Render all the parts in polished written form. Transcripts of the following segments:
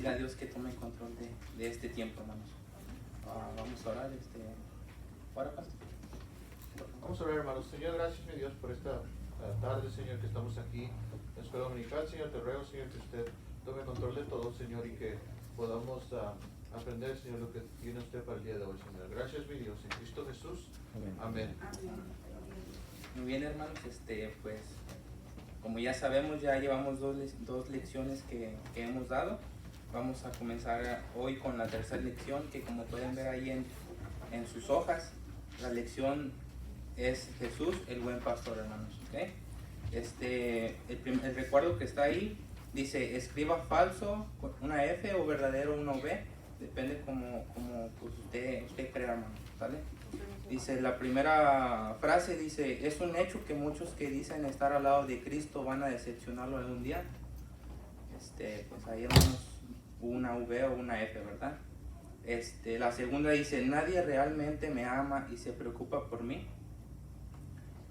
pedirle a Dios que tome control de este tiempo, hermanos. Vamos a orar. Ahora, pastor. Vamos a orar, hermanos. Señor, gracias, mi Dios, por esta tarde, Señor, que estamos aquí en la escuela dominical. Señor, te ruego, Señor, que usted tome control de todo, Señor, y que podamos aprender, Señor, lo que tiene usted para el día de hoy, Señor. Gracias, mi Dios, en Cristo Jesús. Amén. Muy bien, hermanos. Pues, como ya sabemos, ya llevamos dos lecciones que hemos dado. Vamos a comenzar hoy con la tercera lección, que como pueden ver ahí en sus hojas, la lección es Jesús, el buen pastor, hermanos. ¿Okay? El recuerdo que está ahí dice: escriba falso, una F, o verdadero, una V, depende como pues usted crea, hermano, ¿sale? Dice, la primera frase dice: es un hecho que muchos que dicen estar al lado de Cristo van a decepcionarlo algún día. Pues ahí, hermanos, una V o una F, ¿verdad? La segunda dice: nadie realmente me ama y se preocupa por mí.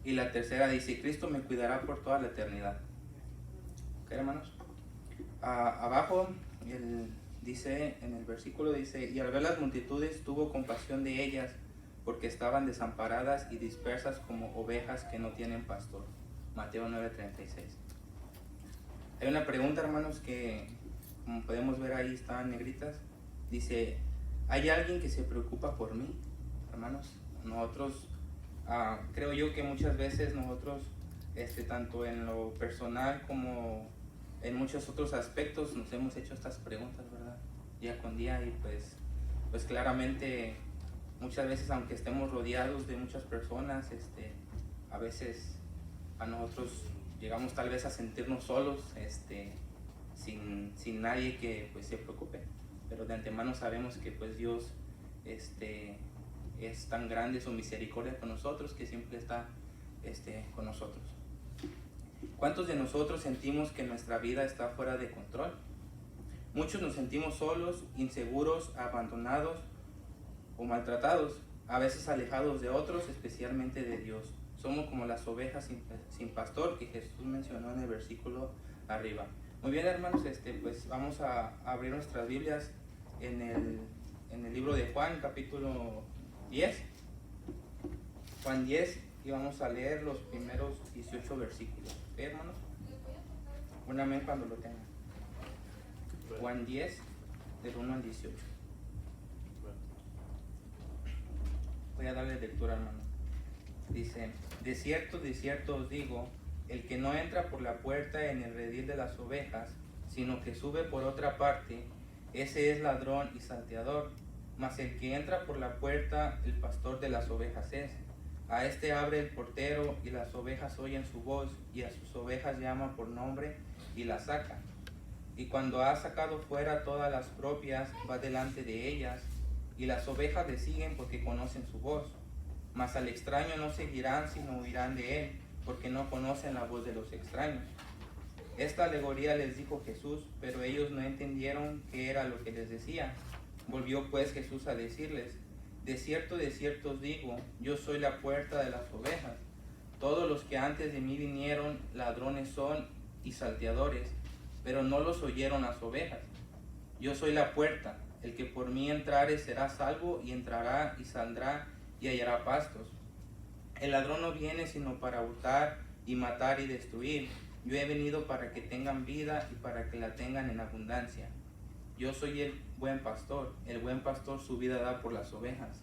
Y la tercera dice: Cristo me cuidará por toda la eternidad. ¿Ok, hermanos? Abajo dice, en el versículo dice: y al ver las multitudes tuvo compasión de ellas, porque estaban desamparadas y dispersas como ovejas que no tienen pastor. Mateo 9:36. Hay una pregunta, hermanos, que como podemos ver ahí están negritas. Dice: ¿hay alguien que se preocupa por mí? Hermanos, nosotros, creo yo que muchas veces nosotros, tanto en lo personal como en muchos otros aspectos, nos hemos hecho estas preguntas, ¿verdad? Día con día, y pues claramente muchas veces, aunque estemos rodeados de muchas personas, a veces a nosotros llegamos tal vez a sentirnos solos, sin nadie que pues se preocupe. Pero de antemano sabemos que pues Dios es tan grande su misericordia con nosotros, que siempre está con nosotros. ¿Cuántos de nosotros sentimos que nuestra vida está fuera de control? Muchos nos sentimos solos, inseguros, abandonados o maltratados, a veces alejados de otros, especialmente de Dios. Somos como las ovejas sin pastor, que Jesús mencionó en el versículo arriba. Muy bien, hermanos, pues vamos a abrir nuestras Biblias en el libro de Juan, capítulo 10. Juan 10, y vamos a leer los primeros 18 versículos. ¿Ok, hermanos? Un amén cuando lo tengan. Juan 10, del 1 al 18. Voy a darle lectura, hermano. Dice: de cierto os digo, el que no entra por la puerta en el redil de las ovejas, sino que sube por otra parte, ese es ladrón y salteador. Mas el que entra por la puerta, el pastor de las ovejas es. A este abre el portero, y las ovejas oyen su voz, y a sus ovejas llama por nombre y las saca. Y cuando ha sacado fuera todas las propias, va delante de ellas, y las ovejas le siguen porque conocen su voz. Mas al extraño no seguirán, sino huirán de él, porque no conocen la voz de los extraños. Esta alegoría les dijo Jesús, pero ellos no entendieron qué era lo que les decía. Volvió pues Jesús a decirles: de cierto os digo, yo soy la puerta de las ovejas. Todos los que antes de mí vinieron, ladrones son y salteadores, pero no los oyeron las ovejas. Yo soy la puerta, el que por mí entrare será salvo, y entrará y saldrá y hallará pastos. El ladrón no viene sino para hurtar y matar y destruir. Yo he venido para que tengan vida y para que la tengan en abundancia. Yo soy el buen pastor su vida da por las ovejas.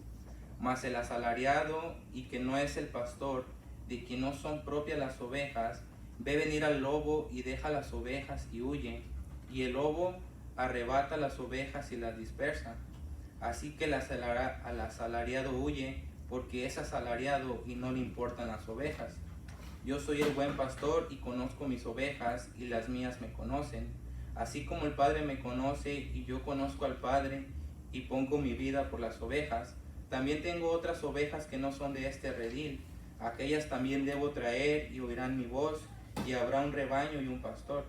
Mas el asalariado, y que no es el pastor, de quien no son propias las ovejas, ve venir al lobo y deja las ovejas y huye, y el lobo arrebata las ovejas y las dispersa. Así que el asalariado huye, porque es asalariado y no le importan las ovejas. Yo soy el buen pastor y conozco mis ovejas, y las mías me conocen. Así como el Padre me conoce y yo conozco al Padre, y pongo mi vida por las ovejas. También tengo otras ovejas que no son de este redil. Aquellas también debo traer, y oirán mi voz, y habrá un rebaño y un pastor.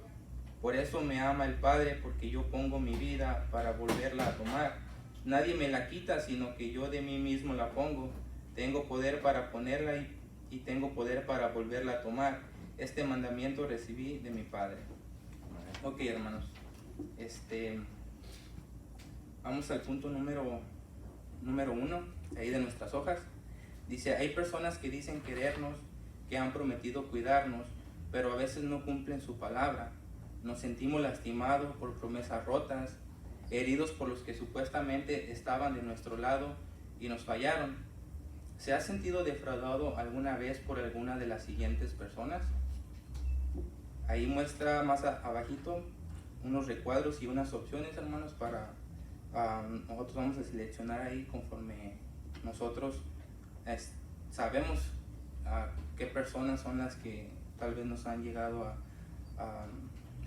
Por eso me ama el Padre, porque yo pongo mi vida para volverla a tomar. Nadie me la quita, sino que yo de mí mismo la pongo. Tengo poder para ponerla y tengo poder para volverla a tomar. Este mandamiento recibí de mi Padre. Ok, hermanos. Vamos al punto número 1, ahí de nuestras hojas. Dice, hay personas que dicen querernos, que han prometido cuidarnos, pero a veces no cumplen su palabra. Nos sentimos lastimados por promesas rotas, heridos por los que supuestamente estaban de nuestro lado y nos fallaron. ¿Se ha sentido defraudado alguna vez por alguna de las siguientes personas? Ahí muestra más abajito unos recuadros y unas opciones, hermanos, para nosotros vamos a seleccionar ahí conforme nosotros sabemos qué personas son las que tal vez nos han llegado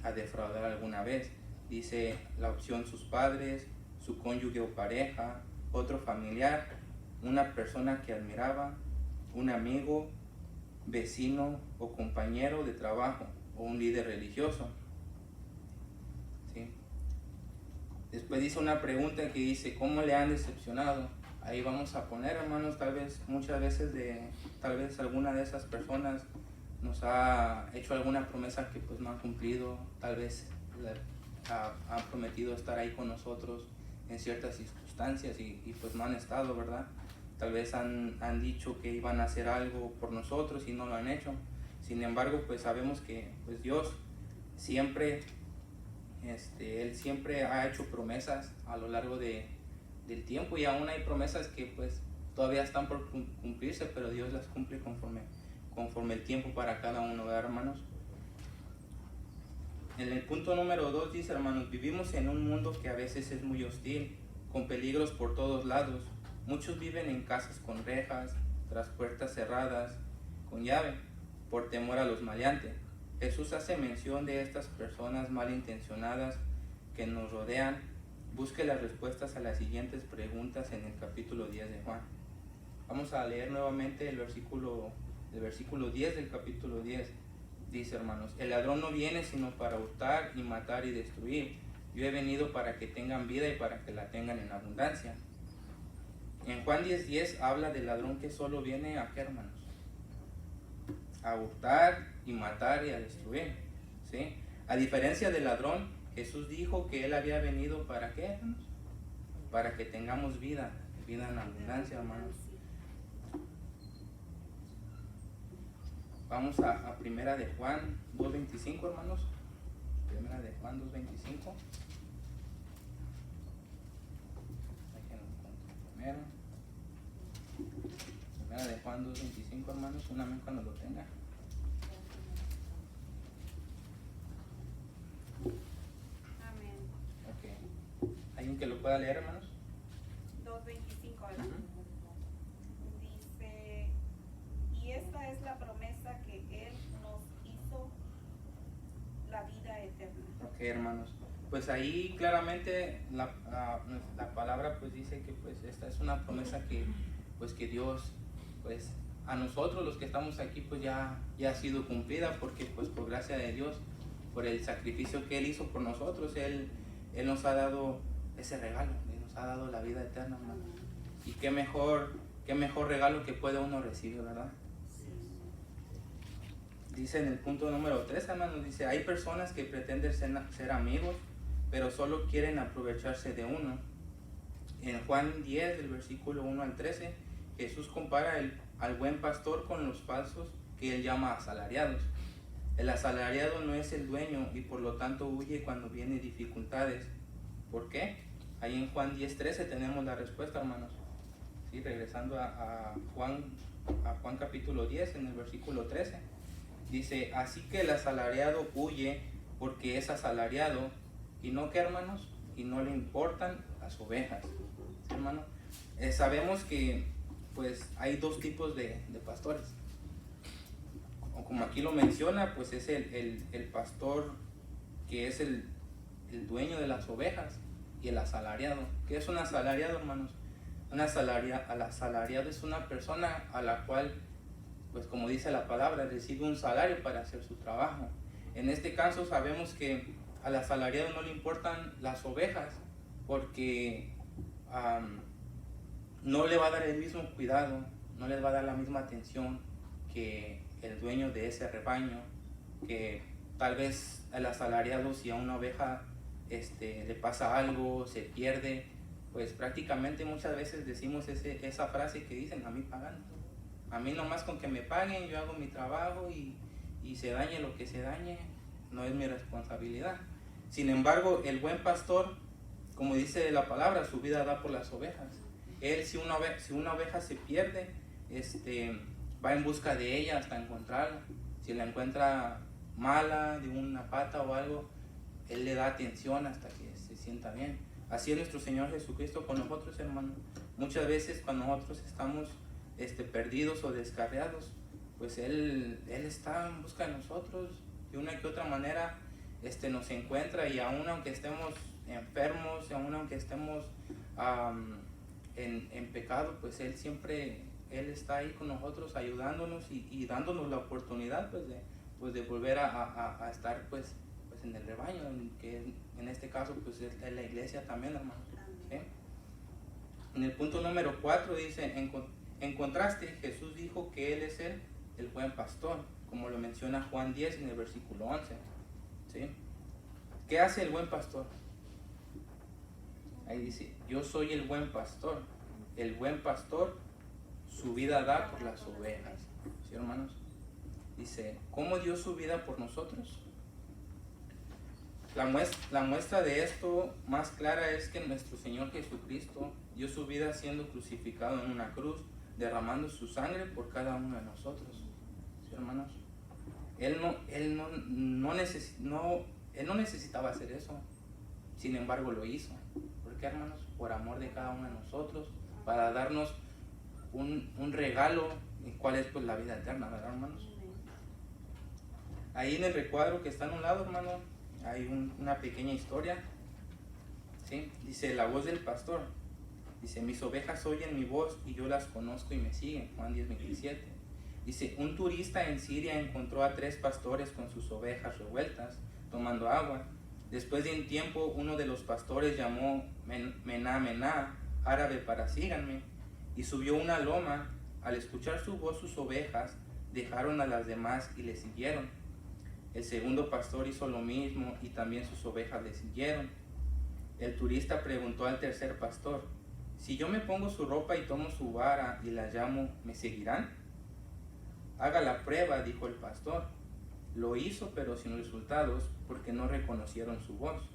a defraudar alguna vez. Dice la opción sus padres, su cónyuge o pareja, otro familiar, una persona que admiraba, un amigo, vecino o compañero de trabajo o un líder religioso. ¿Sí? Después dice una pregunta que dice, ¿cómo le han decepcionado? Ahí vamos a poner, hermanos, tal vez muchas veces tal vez alguna de esas personas nos ha hecho alguna promesa que pues no han cumplido, tal vez han prometido estar ahí con nosotros en ciertas circunstancias y pues no han estado, ¿verdad? Tal vez han dicho que iban a hacer algo por nosotros y no lo han hecho. Sin embargo, pues sabemos que pues Dios siempre, Él siempre ha hecho promesas a lo largo del tiempo, y aún hay promesas que pues todavía están por cumplirse, pero Dios las cumple conforme el tiempo para cada uno, ¿verdad, hermanos? En el punto número 2 dice, hermanos, vivimos en un mundo que a veces es muy hostil, con peligros por todos lados. Muchos viven en casas con rejas, tras puertas cerradas, con llave, por temor a los maleantes. Jesús hace mención de estas personas malintencionadas que nos rodean. Busque las respuestas a las siguientes preguntas en el capítulo 10 de Juan. Vamos a leer nuevamente el versículo 10 del capítulo 10. Dice, hermanos, el ladrón no viene sino para hurtar y matar y destruir. Yo he venido para que tengan vida y para que la tengan en abundancia. En Juan 10:10 habla del ladrón que solo viene a qué, hermanos, a hurtar y matar y a destruir, ¿sí? A diferencia del ladrón, Jesús dijo que él había venido para qué, hermanos, para que tengamos vida en abundancia, hermanos. Vamos a primera de Juan 2:25, hermanos. Primera de Juan 2:25. Primera de Juan 2:25, hermanos. Un amén cuando lo tenga. Amén. Ok. ¿Alguien que lo pueda leer, hermanos? 2:25, ¿verdad? Dice, y esta es la promesa que Él nos hizo, la vida eterna. Ok, hermanos. Pues ahí claramente la palabra pues dice que pues esta es una promesa que Dios pues a nosotros los que estamos aquí pues ya ha sido cumplida, porque pues por gracia de Dios, por el sacrificio que Él hizo por nosotros, Él nos ha dado ese regalo, Él nos ha dado la vida eterna, hermano. Y qué mejor regalo que puede uno recibir, ¿verdad? Dice en el punto número 3, hermanos, dice, hay personas que pretenden ser amigos, pero solo quieren aprovecharse de uno. En Juan 10, del versículo 1 al 13, Jesús compara al buen pastor con los falsos que Él llama asalariados. El asalariado no es el dueño y por lo tanto huye cuando vienen dificultades. ¿Por qué? Ahí en Juan 10:13 tenemos la respuesta, hermanos. ¿Sí? Regresando a Juan capítulo 10, en el versículo 13. Dice, así que el asalariado huye porque es asalariado y no, ¿qué, hermanos? Y no le importan las ovejas. ¿Sí, hermano? Sabemos que pues hay dos tipos de pastores. O como aquí lo menciona, pues es el pastor que es el dueño de las ovejas, y el asalariado. ¿Qué es un asalariado, hermanos? El asalariado es una persona a la cual, pues como dice la palabra, recibe un salario para hacer su trabajo. En este caso sabemos que al asalariado no le importan las ovejas, porque no le va a dar el mismo cuidado, no les va a dar la misma atención que el dueño de ese rebaño, que tal vez el asalariado, si a una oveja le pasa algo, se pierde, pues prácticamente muchas veces decimos esa frase que dicen, a mí pagan. A mí nomás con que me paguen, yo hago mi trabajo y se dañe lo que se dañe, no es mi responsabilidad. Sin embargo, el buen pastor, como dice la palabra, su vida da por las ovejas. Él, si una oveja se pierde, va en busca de ella hasta encontrarla. Si la encuentra mala, de una pata o algo, Él le da atención hasta que se sienta bien. Así es nuestro Señor Jesucristo con nosotros, hermanos. Muchas veces cuando nosotros estamos perdidos o descarriados, pues Él está en busca de nosotros. De una que otra manera nos encuentra, y aun aunque estemos enfermos, aun aunque estemos en pecado, pues Él está ahí con nosotros, ayudándonos y dándonos la oportunidad de volver a estar pues en el rebaño, que en este caso pues es la iglesia también, hermano. ¿Sí? En el punto número 4 dice, en contraste, Jesús dijo que Él es el buen pastor, como lo menciona Juan 10 en el versículo 11. ¿Sí? ¿Qué hace el buen pastor? Ahí dice, yo soy el buen pastor. El buen pastor su vida da por las ovejas. ¿Sí, hermanos? Dice, ¿cómo dio su vida por nosotros? La muestra de esto más clara es que nuestro Señor Jesucristo dio su vida siendo crucificado en una cruz, derramando su sangre por cada uno de nosotros. ¿Sí, hermanos? Él no necesitaba hacer eso. Sin embargo, lo hizo. ¿Por qué, hermanos? Por amor de cada uno de nosotros, para darnos un regalo, el cual es pues la vida eterna, ¿verdad, hermanos? Ahí en el recuadro que está a un lado, hermano, hay una pequeña historia. ¿Sí? Dice, la voz del pastor. Dice, mis ovejas oyen mi voz y yo las conozco y me siguen. Juan 10:27. Dice, un turista en Siria encontró a 3 pastores con sus ovejas revueltas, tomando agua. Después de un tiempo, uno de los pastores llamó Mená, árabe para síganme, y subió una loma. Al escuchar su voz, sus ovejas dejaron a las demás y le siguieron. El segundo pastor hizo lo mismo y también sus ovejas le siguieron. El turista preguntó al tercer pastor, si yo me pongo su ropa y tomo su vara y la llamo, ¿me seguirán? Haga la prueba, dijo el pastor. Lo hizo, pero sin resultados, porque no reconocieron su voz.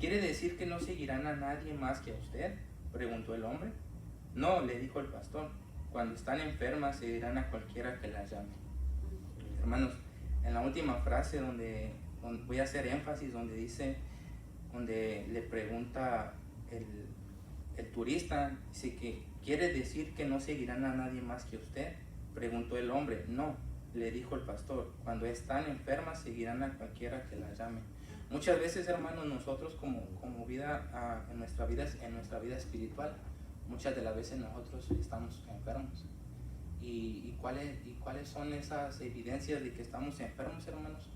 ¿Quiere decir que no seguirán a nadie más que a usted?, preguntó el hombre. No, le dijo el pastor, cuando están enfermas seguirán a cualquiera que las llame. Hermanos, en la última frase donde voy a hacer énfasis, donde le pregunta el turista, dice que ¿quiere decir que no seguirán a nadie más que usted?, preguntó el hombre. No, le dijo el pastor, cuando están enfermas seguirán a cualquiera que las llame. Muchas veces, hermanos, nosotros como vida, en nuestra vida espiritual, muchas de las veces nosotros estamos enfermos. ¿Y cuáles son esas evidencias de que estamos enfermos, hermanos?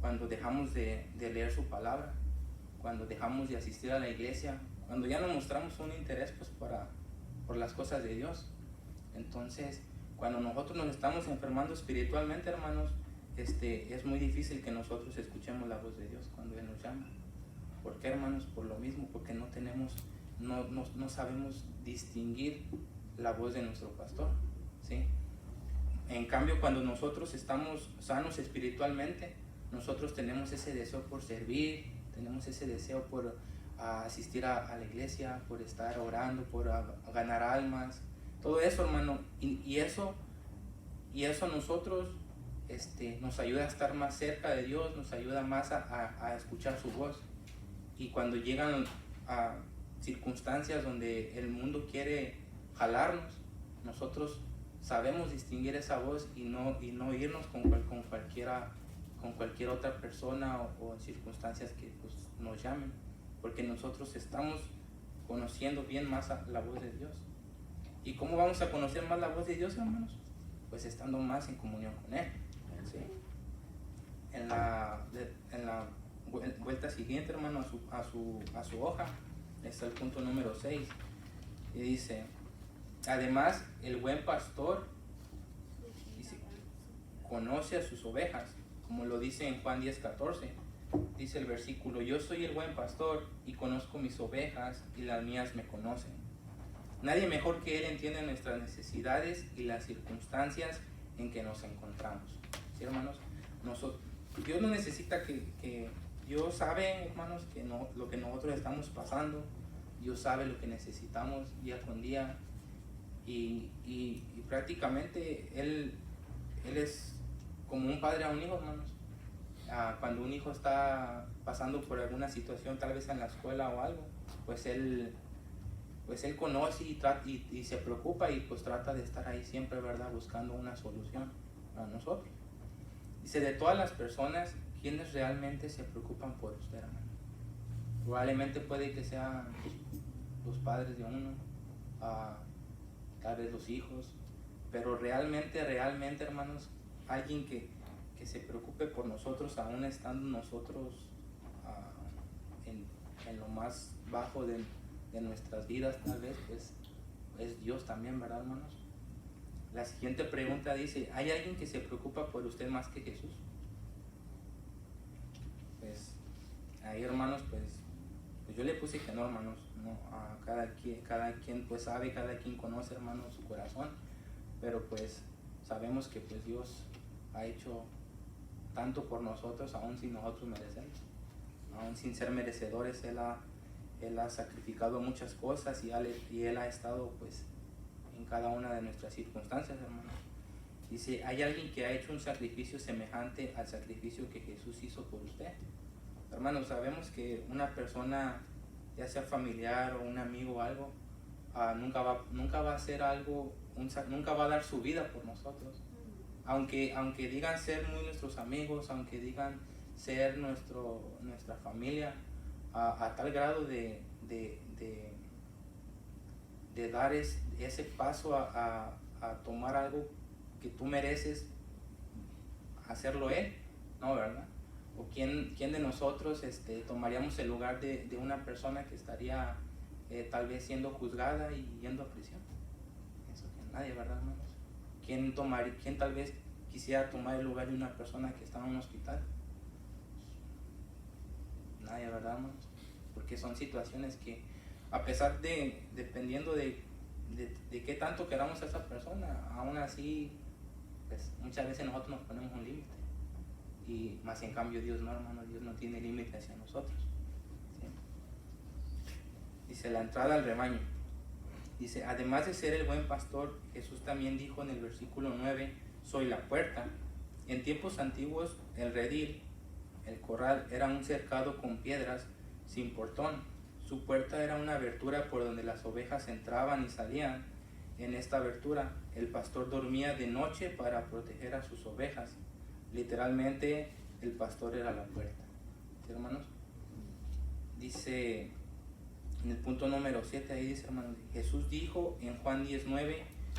Cuando dejamos de leer su palabra, cuando dejamos de asistir a la iglesia, cuando ya no mostramos un interés pues por las cosas de Dios. Entonces, cuando nosotros nos estamos enfermando espiritualmente, hermanos, es muy difícil que nosotros escuchemos la voz de Dios cuando Él nos llama. ¿Por qué, hermanos? Por lo mismo, porque no sabemos distinguir la voz de nuestro pastor, ¿sí? En cambio, cuando nosotros estamos sanos espiritualmente, nosotros tenemos ese deseo por servir, tenemos ese deseo por asistir a la iglesia, por estar orando, por ganar almas, todo eso, hermano, y eso a nosotros nos ayuda a estar más cerca de Dios, nos ayuda más a escuchar su voz. Y cuando llegan a circunstancias donde el mundo quiere jalarnos, nosotros sabemos distinguir esa voz y no irnos con cualquier otra persona o en circunstancias que pues, nos llamen, porque nosotros estamos conociendo bien más la voz de Dios. ¿Y cómo vamos a conocer más la voz de Dios, hermanos? Pues estando más en comunión con Él, ¿sí? En la vuelta siguiente, hermano, a su hoja, está el punto número 6, y dice, además, el buen pastor dice, conoce a sus ovejas, como lo dice en Juan 10:14, Dice el versículo: yo soy el buen pastor y conozco mis ovejas y las mías me conocen. Nadie mejor que Él entiende nuestras necesidades y las circunstancias en que nos encontramos. ¿Sí, hermanos? Dios no necesita que Dios sabe, hermanos, que lo que nosotros estamos pasando. Dios sabe lo que necesitamos día con día. Y prácticamente Él es como un padre a un hijo, hermanos. Cuando un hijo está pasando por alguna situación, tal vez en la escuela o algo, pues él conoce y se preocupa y pues trata de estar ahí siempre, ¿verdad? Buscando una solución a nosotros. Dice: de todas las personas, ¿quiénes realmente se preocupan por usted, hermano? Probablemente puede que sean los padres de uno, tal vez los hijos, pero realmente, hermanos, alguien que se preocupe por nosotros, aún estando nosotros en lo más bajo de nuestras vidas, tal vez, pues es Dios también, ¿verdad, hermanos? La siguiente pregunta dice: ¿hay alguien que se preocupa por usted más que Jesús? Pues ahí, hermanos, pues yo le puse que no, hermanos, no. Cada quien pues sabe, cada quien conoce, hermanos, su corazón, pero pues sabemos que pues Dios ha hecho tanto por nosotros, aún sin nosotros merecemos, aún sin ser merecedores. Él ha sacrificado muchas cosas y Él ha estado pues en cada una de nuestras circunstancias, hermanos. Dice: ¿hay alguien que ha hecho un sacrificio semejante al sacrificio que Jesús hizo por usted? Hermanos, sabemos que una persona, ya sea familiar o un amigo o algo, nunca va a hacer algo, nunca va a dar su vida por nosotros. Aunque digan ser muy nuestros amigos, aunque digan ser nuestra familia, a tal grado de dar ese paso a tomar algo que tú mereces, hacerlo Él, ¿no, verdad? ¿O quién de nosotros tomaríamos el lugar de una persona que estaría tal vez siendo juzgada y yendo a prisión? Eso que nadie, ¿verdad, hermanos? ¿Quién tal vez quisiera tomar el lugar de una persona que está en un hospital? Nadie, ¿verdad, hermanos? Porque son situaciones que, a pesar dependiendo de qué tanto queramos a esa persona, aún así, pues muchas veces nosotros nos ponemos un límite. Y más en cambio Dios no, hermano, Dios no tiene límite hacia nosotros. ¿Sí? Dice: la entrada al rebaño. Dice: además de ser el buen pastor, Jesús también dijo en el versículo 9: soy la puerta. En tiempos antiguos, el redil, el corral, era un cercado con piedras sin portón. Su puerta era una abertura por donde las ovejas entraban y salían. En esta abertura, el pastor dormía de noche para proteger a sus ovejas. Literalmente, el pastor era la puerta. ¿Sí, hermanos? Dice en el punto número 7, ahí dice, hermanos: Jesús dijo en Juan 10:9: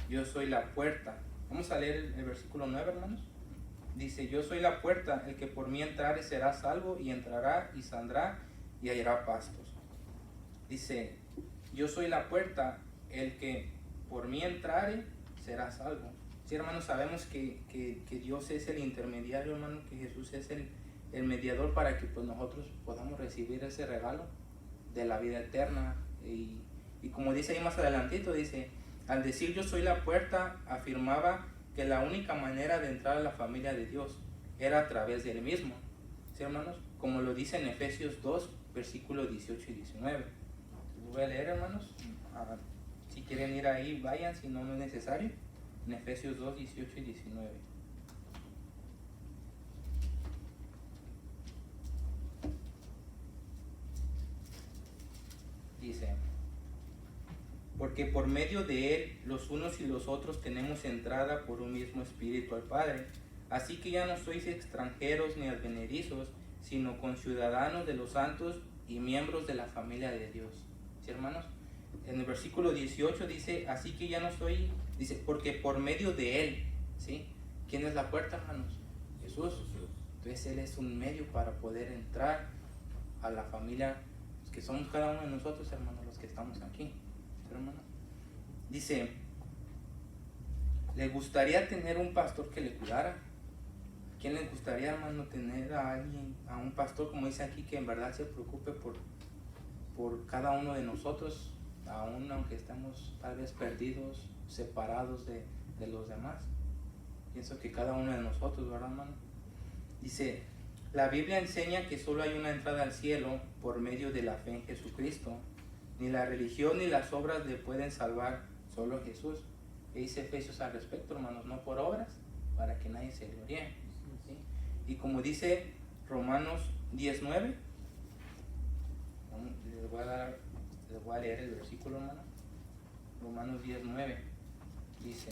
yo soy la puerta. Vamos a leer el versículo 9, hermanos. Dice: yo soy la puerta, el que por mí entrare será salvo, y entrará y saldrá y hallará pastos. Dice: yo soy la puerta, el que por mí entrare será salvo. Sí, hermanos, sabemos que Dios es el intermediario, hermano, que Jesús es el mediador para que pues nosotros podamos recibir ese regalo de la vida eterna. Y como dice ahí más adelantito, dice: al decir yo soy la puerta, afirmaba que la única manera de entrar a la familia de Dios era a través de Él mismo. ¿Sí, hermanos? Como lo dice en Efesios 2, versículos 18 y 19. Lo voy a leer, hermanos. Si quieren ir ahí, vayan, si no, no es necesario. En Efesios 2, 18 y 19. Dice: porque por medio de Él, los unos y los otros tenemos entrada por un mismo espíritu al Padre. Así que ya no sois extranjeros ni advenedizos, sino conciudadanos de los santos y miembros de la familia de Dios. ¿Sí, hermanos? En el versículo 18 dice: así que ya no soy, dice, porque por medio de Él, ¿sí? ¿Quién es la puerta, hermanos? Jesús. Entonces Él es un medio para poder entrar a la familia, que somos cada uno de nosotros, hermanos, los que estamos aquí. Hermano, dice: ¿le gustaría tener un pastor que le cuidara? ¿quién le gustaría, hermano, tener a alguien, a un pastor, como dice aquí, que en verdad se preocupe por cada uno de nosotros, aún aunque estemos tal vez perdidos, separados de los demás? Pienso que cada uno de nosotros, ¿verdad, hermano? Dice, la Biblia enseña que solo hay una entrada al cielo por medio de la fe en Jesucristo. Ni la religión ni las obras le pueden salvar, solo Jesús. ¿Qué dice Efesios al respecto, hermanos? No por obras, para que nadie se gloríe, ¿sí? Y como dice Romanos 19, les voy a leer el versículo, hermano. Romanos 19 dice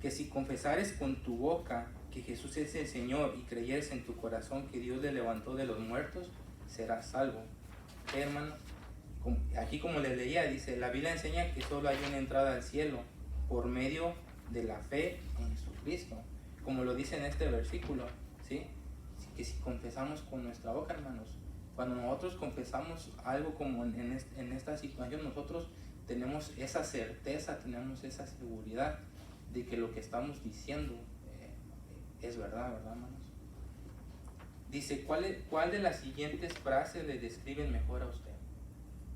que si confesares con tu boca que Jesús es el Señor y creyeres en tu corazón que Dios le levantó de los muertos, serás salvo. ¿Qué, hermano? Aquí, como les leía, dice, la Biblia enseña que solo hay una entrada al cielo por medio de la fe en Jesucristo, como lo dice en este versículo, ¿sí? Que si confesamos con nuestra boca, hermanos, cuando nosotros confesamos algo como en esta situación, nosotros tenemos esa certeza, tenemos esa seguridad de que lo que estamos diciendo es verdad, hermanos. Dice, ¿cuál de las siguientes frases le describen mejor a usted?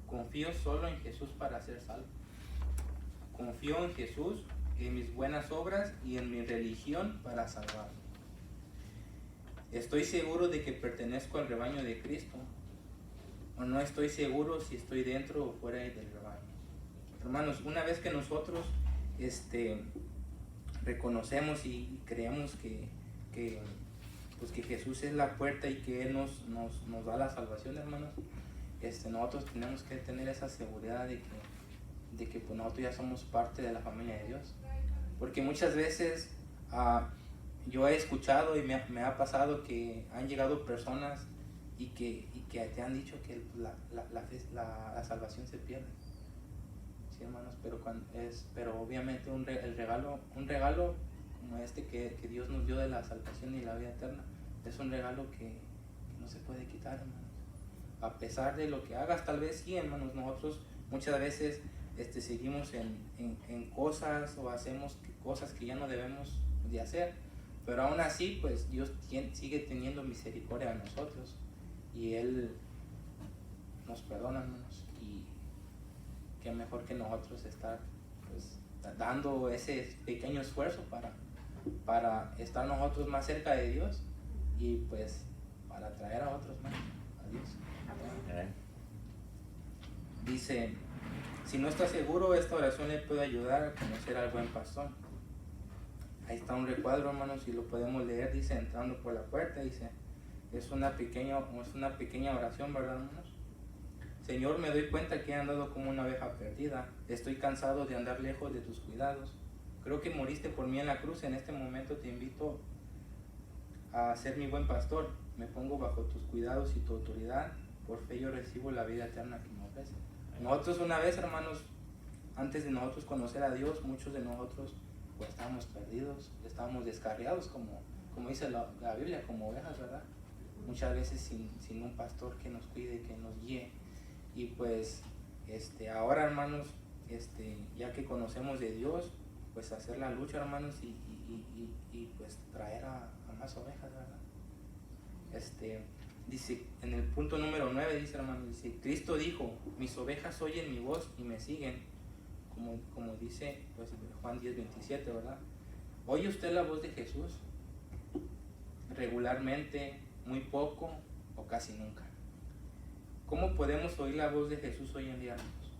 Confío solo en Jesús para ser salvo. Confío en Jesús, en mis buenas obras y en mi religión para salvarme. Estoy seguro de que pertenezco al rebaño de Cristo, o no estoy seguro si estoy dentro o fuera del rebaño. Hermanos, una vez que nosotros reconocemos y creemos que Jesús es la puerta y que Él nos da la salvación, hermanos, nosotros tenemos que tener esa seguridad de que pues, nosotros ya somos parte de la familia de Dios. Porque muchas veces yo he escuchado y me ha pasado que han llegado personas y que te han dicho que la salvación se pierde. Sí, hermanos, pero obviamente un regalo como este que Dios nos dio de la salvación y la vida eterna es un regalo que no se puede quitar, hermanos. A pesar de lo que hagas, tal vez sí, hermanos, nosotros muchas veces seguimos en cosas o hacemos cosas que ya no debemos de hacer, pero aún así, pues Dios sigue teniendo misericordia a nosotros y Él nos perdona, hermanos, y qué mejor que nosotros estar pues dando ese pequeño esfuerzo para estar nosotros más cerca de Dios y pues para traer a otros más a Dios. Dice, si no está seguro, esta oración le puede ayudar a conocer al buen pastor. Ahí está un recuadro, hermanos, y lo podemos leer. Dice, entrando por la puerta, dice, es una pequeña oración, ¿verdad, hermanos? Señor, me doy cuenta que he andado como una oveja perdida. Estoy cansado de andar lejos de tus cuidados. Creo que moriste por mí en la cruz. En este momento te invito a ser mi buen pastor. Me pongo bajo tus cuidados y tu autoridad. Por fe yo recibo la vida eterna que me ofrece. Nosotros una vez, hermanos, antes de nosotros conocer a Dios, muchos de nosotros pues estábamos perdidos, estábamos descarriados, como dice la Biblia, como ovejas, ¿verdad? Muchas veces sin un pastor que nos cuide, que nos guíe. Y pues ahora, hermanos, ya que conocemos de Dios, pues hacer la lucha, hermanos, y pues traer a más ovejas, ¿verdad? Dice, en el punto número 9, dice, hermano, dice, Cristo dijo, mis ovejas oyen mi voz y me siguen, como dice pues Juan 10:27, ¿verdad? ¿Oye usted la voz de Jesús? Regularmente, muy poco o casi nunca. ¿Cómo podemos oír la voz de Jesús hoy en día, hermanos?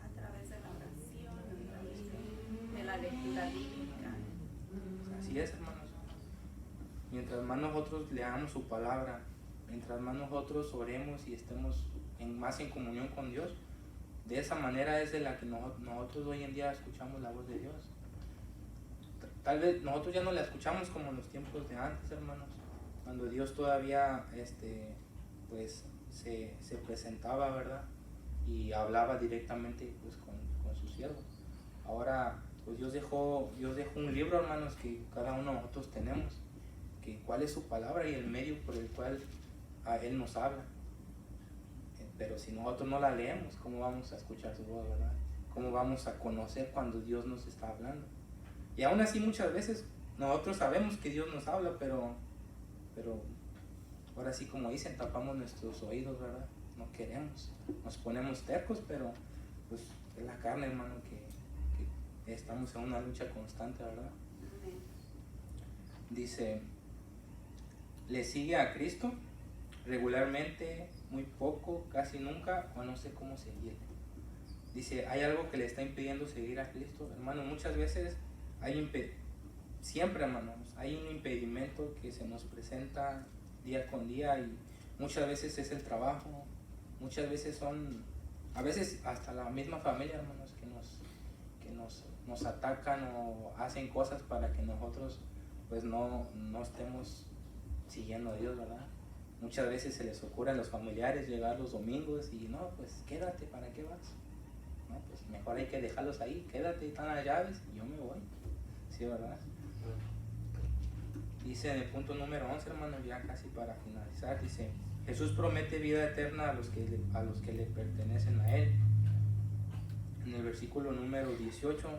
A través de la oración, a través de la lectura bíblica. Así es, hermanos. Mientras más nosotros leamos su palabra, mientras más nosotros oremos y estemos más en comunión con Dios, de esa manera es de la que nosotros hoy en día escuchamos la voz de Dios. Tal vez nosotros ya no la escuchamos como en los tiempos de antes, hermanos, cuando Dios todavía pues se presentaba, ¿verdad? Y hablaba directamente pues con sus siervos. Ahora pues Dios dejó un libro, hermanos, que cada uno de nosotros tenemos, que cuál es su palabra y el medio por el cual a Él nos habla. Pero si nosotros no la leemos, ¿cómo vamos a escuchar su voz, verdad? ¿Cómo vamos a conocer cuando Dios nos está hablando? Y aún así muchas veces nosotros sabemos que Dios nos habla, pero ahora sí, como dicen, tapamos nuestros oídos, ¿verdad? No queremos, nos ponemos tercos, pero pues es la carne, hermano, que estamos en una lucha constante, ¿verdad? Amén. Dice, ¿le sigue a Cristo? Regularmente, muy poco, casi nunca, o no sé cómo seguirle. Dice, ¿hay algo que le está impidiendo seguir a Cristo? Hermano, muchas veces siempre, hermanos, hay un impedimento que se nos presenta día con día, y muchas veces es el trabajo, muchas veces a veces hasta la misma familia, hermanos, que nos atacan o hacen cosas para que nosotros pues no estemos siguiendo a Dios, ¿verdad? Muchas veces se les ocurre a los familiares llegar los domingos y no, pues quédate, ¿para qué vas? No, pues mejor hay que dejarlos ahí, quédate, están las llaves y yo me voy. Sí, ¿verdad? Dice en el punto número 11, hermano, ya casi para finalizar, dice, Jesús promete vida eterna a los que le pertenecen a Él. En el versículo número 18,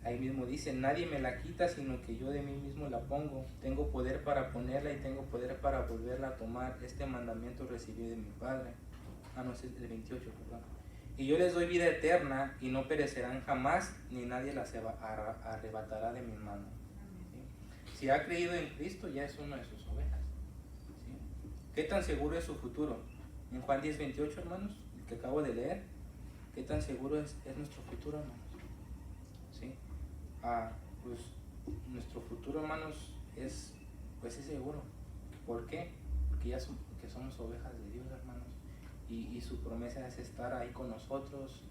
ahí mismo dice, nadie me la quita, sino que yo de mí mismo la pongo. Tengo poder para ponerla y tengo poder para volverla a tomar. Este mandamiento recibí de mi Padre. No, es el 28, perdón. Y yo les doy vida eterna y no perecerán jamás, ni nadie las arrebatará de mi mano. ¿Sí? Si ha creído en Cristo, ya es uno de sus ovejas. ¿Sí? ¿Qué tan seguro es su futuro? En Juan 10:28, hermanos, el que acabo de leer, ¿qué tan seguro es nuestro futuro, hermanos? ¿Sí? Pues nuestro futuro, hermanos, es seguro. ¿Por qué? Porque somos ovejas de Dios, hermanos, y su promesa es estar ahí con nosotros,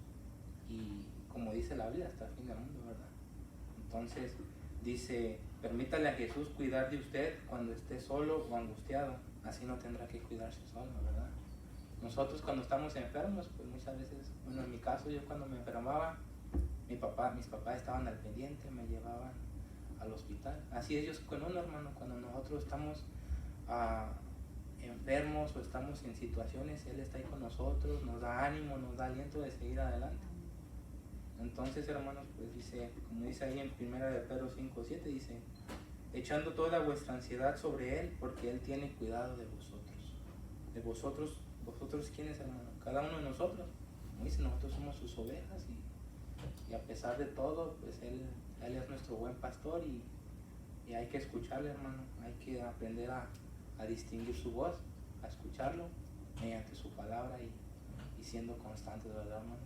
y como dice la Biblia, hasta el fin del mundo, ¿verdad? Entonces dice, permítale a Jesús cuidar de usted cuando esté solo o angustiado, así no tendrá que cuidarse solo, ¿verdad? Nosotros cuando estamos enfermos, pues muchas veces, bueno, en mi caso, yo cuando me enfermaba, mis papás estaban al pendiente, me llevaban al hospital. Así ellos con uno, hermano, cuando nosotros estamos enfermos o estamos en situaciones, Él está ahí con nosotros, nos da ánimo, nos da aliento de seguir adelante. Entonces, hermanos, pues dice, como dice ahí en 1 de Pedro 5:7, dice, echando toda vuestra ansiedad sobre Él, porque Él tiene cuidado de vosotros. De vosotros, ¿quiénes, hermano? Cada uno de nosotros. Como dice, nosotros somos sus ovejas, y a pesar de todo, pues Él es nuestro buen pastor, y hay que escucharle, hermano. Hay que aprender a distinguir su voz, a escucharlo mediante su palabra, y siendo constantes, ¿verdad, hermanos?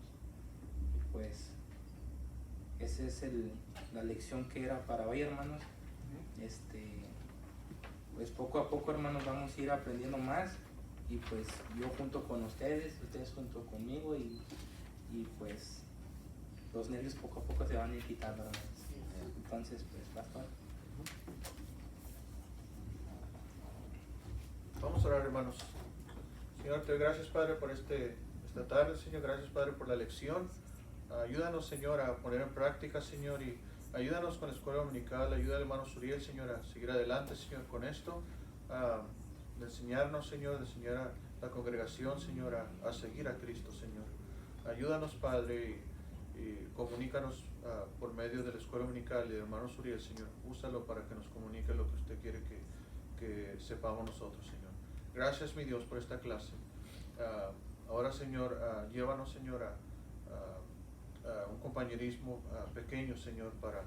Y pues esa es la lección que era para hoy, hermanos. Pues poco a poco, hermanos, vamos a ir aprendiendo más, y pues yo junto con ustedes junto conmigo, y pues los nervios poco a poco se van a ir quitando, hermanos. Entonces, pues, pastor. Vamos a orar, hermanos. Señor, te doy gracias, Padre, por esta tarde, Señor. Gracias, Padre, por la lección. Ayúdanos, Señor, a poner en práctica, Señor, y ayúdanos con la escuela dominical. Ayuda al hermano Suriel, Señor, a seguir adelante, Señor, con esto. De enseñarnos, Señor, de enseñar a la congregación, Señor, a seguir a Cristo, Señor. Ayúdanos, Padre, y comunícanos por medio de la escuela dominical y del hermano Suriel, Señor. Úsalo para que nos comunique lo que usted quiere que sepamos nosotros, Señor. Gracias, mi Dios, por esta clase. Ahora, Señor, llévanos, Señor, a un compañerismo pequeño, Señor, para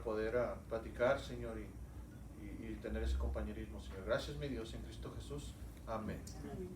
poder platicar, Señor, y tener ese compañerismo, Señor. Gracias, mi Dios, en Cristo Jesús. Amén. Amén.